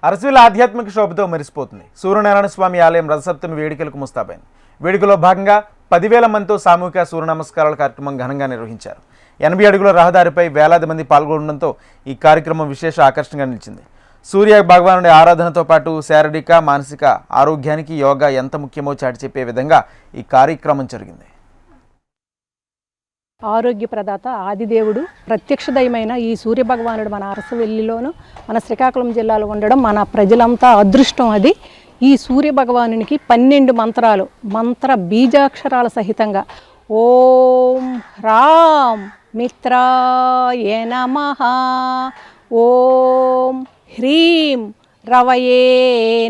అరసవిల ఆధ్యాత్మిక శోభతో మెరిసిపోతుంది. సూర్యనారాయణ స్వామి ఆలయం రథసప్తమి వేడుకలకు ముస్తాబైంది. వేడుకలో భాగంగా 10,000 మందితో సామూహిక సూర్య నమస్కారాల కార్యక్రమం ఘనంగా నిర్వహించారు. 80 అడుగుల రహదారిపై వేలాది మంది పాల్గొనడంతో ఈ కార్యక్రమం విశేష ఆకర్షణగా నిలిచింది. సూర్య భగవానుడి ఆరాధనతో పాటు శారీరక మానసిక ఆరోగ్యానికి యోగా ఎంత ముఖ్యమో చాటి చెప్పే విధంగా ఈ కార్యక్రమం జరిగింది. ఆరోగ్య ప్రదాత ఆదిదేవుడు ప్రత్యక్ష దైవమైన ఈ సూర్యభగవానుడు మన అరసవెల్లిలోను మన శ్రీకాకుళం జిల్లాలో ఉండడం మన ప్రజలంతా అదృష్టం. అది ఈ సూర్యభగవానునికి 12 మంత్రాలు మంత్ర బీజాక్షరాల సహితంగా ఓం హ్రాం మిత్రాయ నమః, ఓం హ్రీం రవయే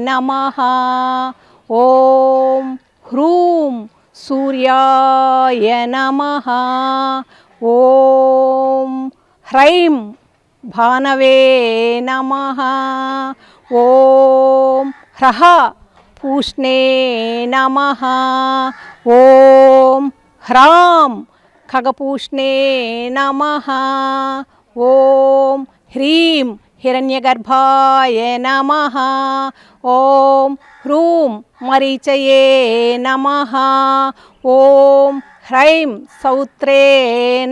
నమః, ఓం హ్రూం సూర్యాయ నమః, ఓం హ్రైం భానవే నమః, ఓం హ్రః పూష్ణే నమః, ఓం హ్రాం ఖగపూష్ణే నమః, ఓం హ్రీం హిరణ్యగర్భాయ నమః, ఓం హ్రూం మరీచయే నమః, ఓం హ్రైం సౌత్రే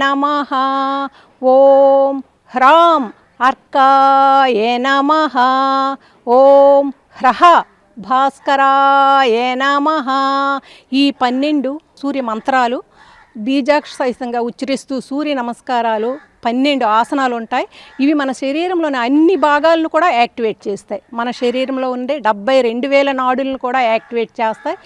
నమః, ఓం హ్రాం అర్కాయ నమః, ఓం హ్రః భాస్కరాయ నమః. ఈ 12 సూర్య మంత్రాలు బీజాక్షరంగా ఉచ్చరిస్తూ సూర్య నమస్కారాలు 12 ఆసనాలు ఉంటాయి. ఇవి మన శరీరంలోని అన్ని భాగాలను కూడా యాక్టివేట్ చేస్తాయి. మన శరీరంలో ఉండే 72,000 నాడులను కూడా యాక్టివేట్ చేస్తాయి.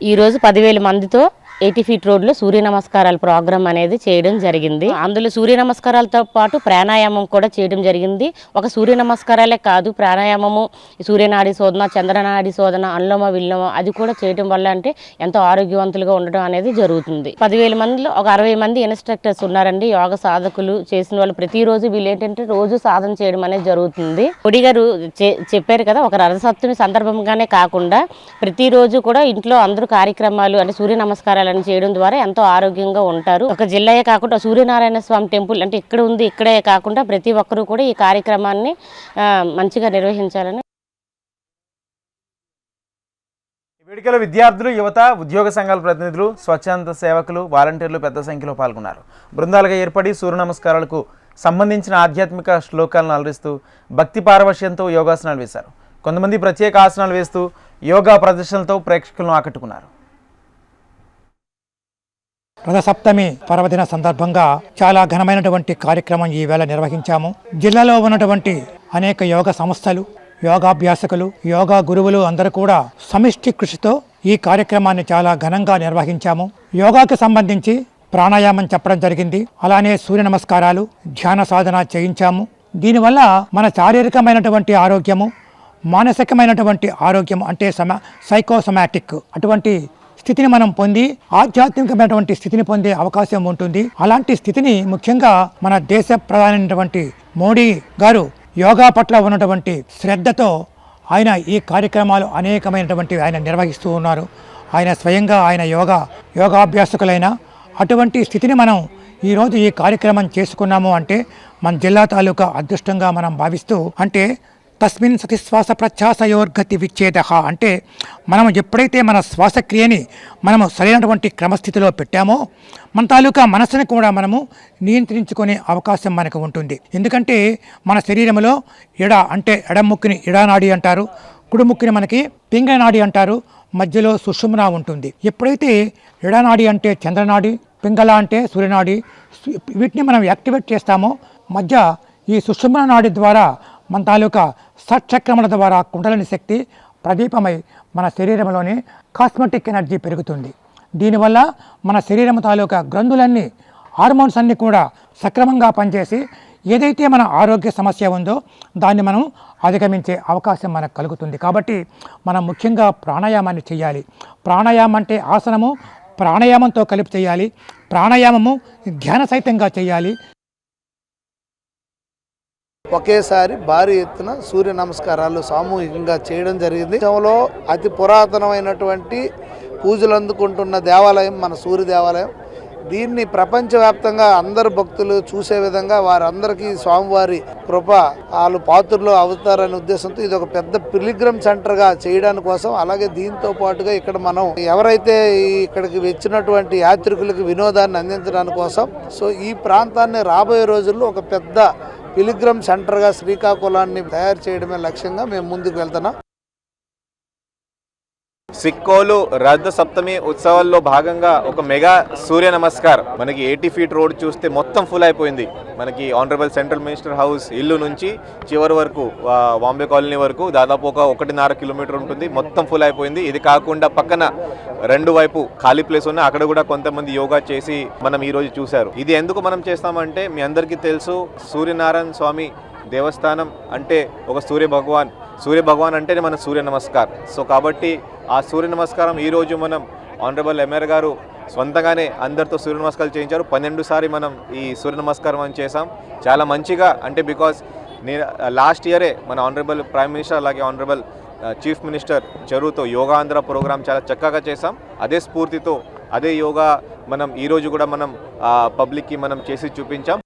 ఈరోజు 10,000 మందితో 80 ఫీట్ రోడ్లో సూర్య నమస్కారాల ప్రోగ్రాం అనేది చేయడం జరిగింది. అందులో సూర్య నమస్కారాలతో పాటు ప్రాణాయామం కూడా చేయడం జరిగింది. ఒక సూర్య నమస్కారాలే కాదు, ప్రాణాయామము, సూర్యనాడి శోధన, చంద్రనాడి శోధన, అనులోమ విలోమ అది కూడా చేయడం వల్ల అంటే ఎంతో ఆరోగ్యవంతులుగా ఉండడం అనేది జరుగుతుంది. 10,000 మందిలో ఒక 60 మంది ఇన్స్ట్రక్టర్స్ ఉన్నారండి, యోగ సాధకులు. చేసిన వాళ్ళు ప్రతిరోజు వీళ్ళు ఏంటంటే రోజు సాధన చేయడం అనేది జరుగుతుంది. కొడి గారు చెప్పారు కదా, ఒక రథసప్తమి సందర్భంగానే కాకుండా ప్రతిరోజు కూడా ఇంట్లో అందరూ కార్యక్రమాలు అంటే సూర్య నమస్కారాలు చేయడం ద్వారా ఎంతో ఆరోగ్యంగా ఉంటారు. ఒక జిల్లాయే కాకుండా సూర్యనారాయణ స్వామి టెంపుల్ అంటే ఇక్కడ ఉంది, ఇక్కడే కాకుండా ప్రతి ఒక్కరూ కూడా ఈ కార్యక్రమాన్ని మంచిగా నిర్వహించాలని. వేడుకలో విద్యార్థులు, యువత, ఉద్యోగ సంఘాల ప్రతినిధులు, స్వచ్ఛంద సేవకులు, వాలంటీర్లు పెద్ద సంఖ్యలో పాల్గొన్నారు. బృందాలుగా ఏర్పడి సూర్య నమస్కారాలకు సంబంధించిన ఆధ్యాత్మిక శ్లోకాలను అలరిస్తూ భక్తి పారవశ్యంతో యోగాసనాలు వేశారు. కొంతమంది ప్రత్యేక ఆసనాలు వేస్తూ యోగా ప్రదర్శనలతో ప్రేక్షకులను ఆకట్టుకున్నారు. రథసప్తమి పర్వదిన సందర్భంగా చాలా ఘనమైనటువంటి కార్యక్రమం ఈవేళ నిర్వహించాము. జిల్లాలో ఉన్నటువంటి అనేక యోగ సంస్థలు, యోగాభ్యాసకులు, యోగా గురువులు అందరూ కూడా సమిష్టి కృషితో ఈ కార్యక్రమాన్ని చాలా ఘనంగా నిర్వహించాము. యోగాకి సంబంధించి ప్రాణాయామం చెప్పడం జరిగింది. అలానే సూర్య నమస్కారాలు, ధ్యాన సాధన చేయించాము. దీనివల్ల మన శారీరకమైనటువంటి ఆరోగ్యము, మానసికమైనటువంటి ఆరోగ్యం అంటే సైకోసమాటిక్ అటువంటి స్థితిని మనం పొంది ఆధ్యాత్మికమైనటువంటి స్థితిని పొందే అవకాశం ఉంటుంది. అలాంటి స్థితిని ముఖ్యంగా మన దేశ ప్రధానమైనటువంటి మోడీ గారు యోగా పట్ల ఉన్నటువంటి శ్రద్ధతో ఆయన ఈ కార్యక్రమాలు అనేకమైనటువంటి ఆయన నిర్వహిస్తూ ఉన్నారు. ఆయన స్వయంగా ఆయన యోగాభ్యాసకులైన అటువంటి స్థితిని మనం ఈరోజు ఈ కార్యక్రమం చేసుకున్నాము అంటే మన జిల్లా తాలూకా అదృష్టంగా మనం భావిస్తూ, అంటే తస్మిన్ సతి శ్వాస ప్రచ్ఛాసయోర్గతి విచ్ఛేద అంటే మనం ఎప్పుడైతే మన శ్వాసక్రియని మనము సరైనటువంటి క్రమస్థితిలో పెట్టామో మన తాలూకా మనసుని కూడా మనము నియంత్రించుకునే అవకాశం మనకు ఉంటుంది. ఎందుకంటే మన శరీరంలో అంటే ఎడముక్కుని ఇడానాడి అంటారు, కుడిముక్కుని మనకి పింగళనాడి అంటారు, మధ్యలో సుషుమ్న ఉంటుంది. ఎప్పుడైతే ఇడానాడి అంటే చంద్రనాడి, పింగళ అంటే సూర్యనాడి, వీటిని మనం యాక్టివేట్ చేస్తామో మధ్య ఈ సుషుమ్న నాడి ద్వారా మన తాలూకా షట్చక్రముల ద్వారా కుండలిని శక్తి ప్రదీపమై మన శరీరంలోని కాస్మెటిక్ ఎనర్జీ పెరుగుతుంది. దీనివల్ల మన శరీరం తాలూకా గ్రంథులన్నీ, హార్మోన్స్ అన్నీ కూడా సక్రమంగా పనిచేసి ఏదైతే మన ఆరోగ్య సమస్య ఉందో దాన్ని మనం అధిగమించే అవకాశం మనకు కలుగుతుంది. కాబట్టి మనం ముఖ్యంగా ప్రాణాయామాన్ని చేయాలి. ప్రాణాయామం అంటే ఆసనము ప్రాణాయామంతో కలిపి చేయాలి. ప్రాణాయామము ధ్యాన సహితంగా చేయాలి. ఒకేసారి భారీ ఎత్తున సూర్య నమస్కారాలు సామూహికంగా చేయడం జరిగింది. దేశంలో అతి పురాతనమైనటువంటి పూజలు అందుకుంటున్న దేవాలయం మన సూర్య దేవాలయం. దీన్ని ప్రపంచవ్యాప్తంగా అందరు భక్తులు చూసే విధంగా వారందరికీ స్వామివారి కృప వాళ్ళు పాత్రలు అవుతారనే ఉద్దేశంతో ఇది ఒక పెద్ద పిలిగ్రమ్ సెంటర్గా చేయడానికి కోసం, అలాగే దీంతో పాటుగా ఇక్కడ మనం ఎవరైతే ఇక్కడికి వచ్చినటువంటి యాత్రికులకు వినోదాన్ని అందించడానికి కోసం సో ఈ ప్రాంతాన్ని రాబోయే రోజుల్లో ఒక పెద్ద పిలిగ్రమ్ సెంటర్గా శ్రీకాకుళాన్ని తయారు చేయడమే లక్ష్యంగా మేము ముందుకు వెళ్తున్నాం. సిక్కోలు రథ సప్తమి ఉత్సవాల్లో భాగంగా ఒక మెగా సూర్య నమస్కార్ మనకి 80 ఫీట్ రోడ్ చూస్తే మొత్తం ఫుల్ అయిపోయింది. మనకి ఆనరబుల్ సెంట్రల్ మినిస్టర్ హౌస్ ఇల్లు నుంచి చివరి వరకు బాంబే కాలనీ వరకు దాదాపు ఒక 1.5 కిలోమీటర్ ఉంటుంది, మొత్తం ఫుల్ అయిపోయింది. ఇది కాకుండా పక్కన రెండు వైపు ఖాళీ ప్లేస్ ఉన్నాయి, అక్కడ కూడా కొంతమంది యోగా చేసి మనం ఈ రోజు చూశారు. ఇది ఎందుకు మనం చేస్తామంటే మీ అందరికీ తెలుసు, సూర్యనారాయణ స్వామి దేవస్థానం అంటే ఒక సూర్య భగవాన్ అంటేనే మన సూర్య నమస్కార్. సో కాబట్టి ఆ సూర్య నమస్కారం ఈరోజు మనం ఆనరబుల్ ఎమ్మెల్యే గారు సొంతంగానే అందరితో సూర్య నమస్కారాలు చేయించారు. 12 సారి మనం ఈ సూర్య నమస్కారం అని చేసాం. చాలా మంచిగా అంటే బికాజ్ నేను లాస్ట్ ఇయరే మన ఆనరబుల్ ప్రైమ్ మినిస్టర్ అలాగే ఆనరబుల్ చీఫ్ మినిస్టర్ చెరువుతో యోగా ఆంధ్ర ప్రోగ్రామ్ చాలా చక్కగా చేసాం. అదే స్ఫూర్తితో అదే యోగా మనం ఈరోజు కూడా మనం పబ్లిక్కి మనం చేసి చూపించాం.